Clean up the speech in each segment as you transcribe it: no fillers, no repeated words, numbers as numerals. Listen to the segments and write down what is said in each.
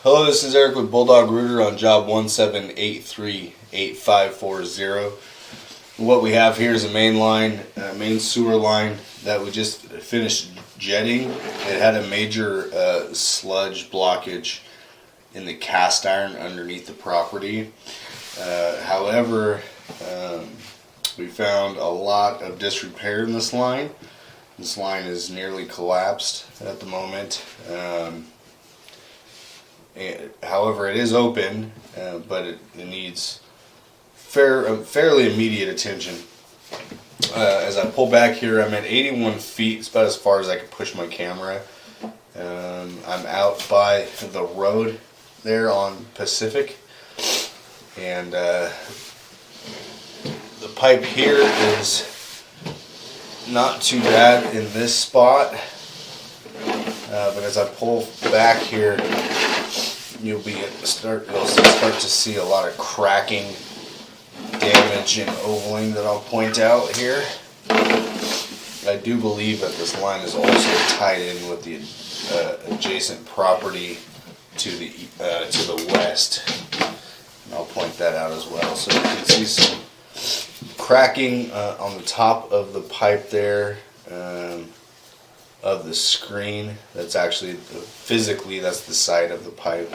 Hello, this is Eric with Bulldog Rooter on job 17838540. What we have here is a main sewer line that we just finished jetting. It had a major sludge blockage in the cast iron underneath the property. However, we found a lot of disrepair in this line. This line is nearly collapsed at the moment. However, it is open, but it needs fairly immediate attention. As I pull back here, I'm at 81 feet. It's about as far as I can push my camera. I'm out by the road there on Pacific, and the pipe here is not too bad in this spot, but as I pull back here, you'll start to see a lot of cracking, damage, and ovaling that I'll point out here. I do believe that this line is also tied in with the adjacent property to the west, and I'll point that out as well. So you can see some cracking on the top of the pipe there. Of the screen. That's actually physically that's the side of the pipe.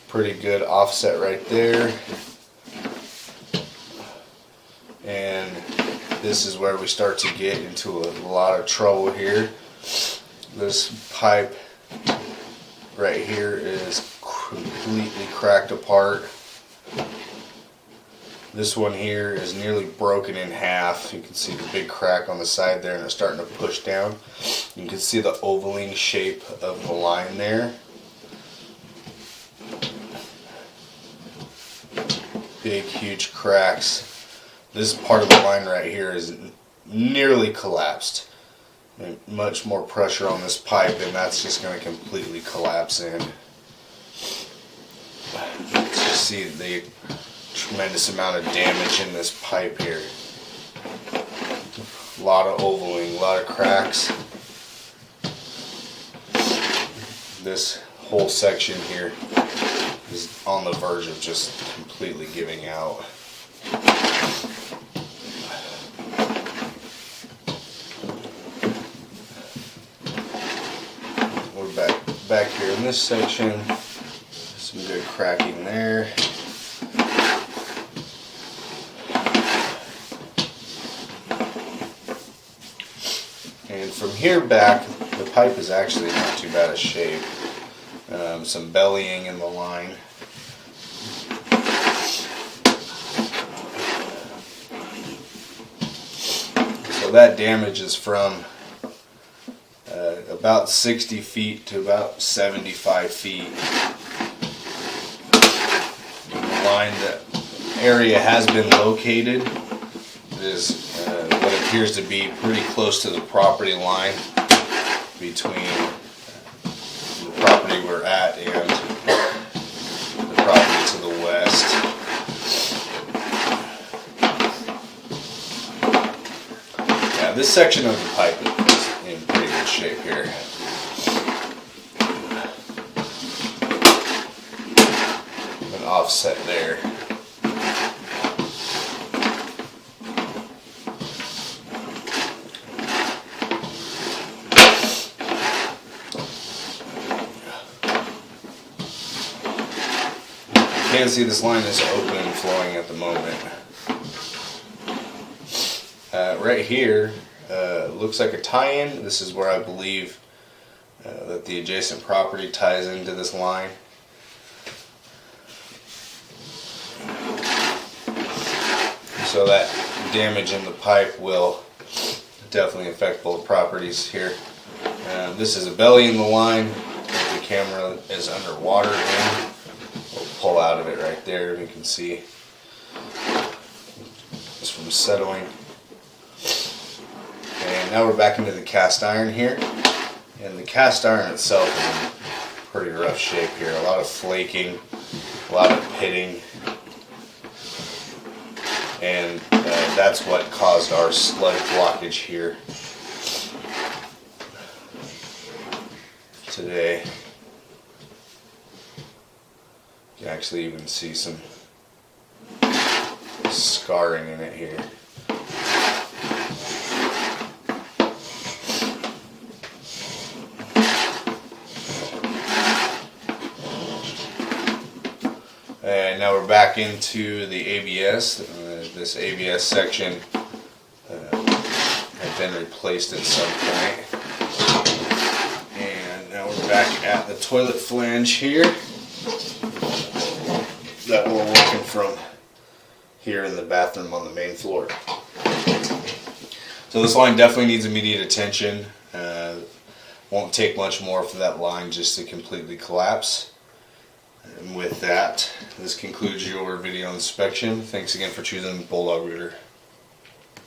Pretty good offset right there. And this is where we start to get into a lot of trouble here. This pipe right here is completely cracked apart. This one here is nearly broken in half. You can see the big crack on the side there, and it's starting to push down. You can see the ovaling shape of the line there. Big, huge cracks. This part of the line right here is nearly collapsed. And much more pressure on this pipe, and that's just going to completely collapse in. You see the tremendous amount of damage in this pipe here. A lot of ovaling, a lot of cracks. This whole section here is on the verge of just completely giving out. We're back here in this section. Some good cracking there. And from here back, the pipe is actually not too bad a shape. Some bellying in the line. So that damage is from about 60 feet to about 75 feet. The line, that area has been located. It is what appears to be pretty close to the property line between the property we're at and the property to the west. Yeah, this section of the pipe is in pretty good shape here. An offset there. You can see this line is open and flowing at the moment. Right here looks like a tie-in. This is where I believe that the adjacent property ties into this line. So that damage in the pipe will definitely affect both properties here. This is a belly in the line. The camera is underwater in. Pull out of it right there, and you can see just from settling. And now we're back into the cast iron here, and the cast iron itself is in pretty rough shape here. A lot of flaking, a lot of pitting, and that's what caused our sludge blockage here. today. You can actually even see some scarring in it here. And now we're back into the ABS. This ABS section had been replaced at some point. And now we're back at the toilet flange here that we're working from here in the bathroom on the main floor. So this line definitely needs immediate attention. Won't take much more for that line just to completely collapse. And with that, this concludes your video inspection. Thanks again for choosing Bulldog Rooter.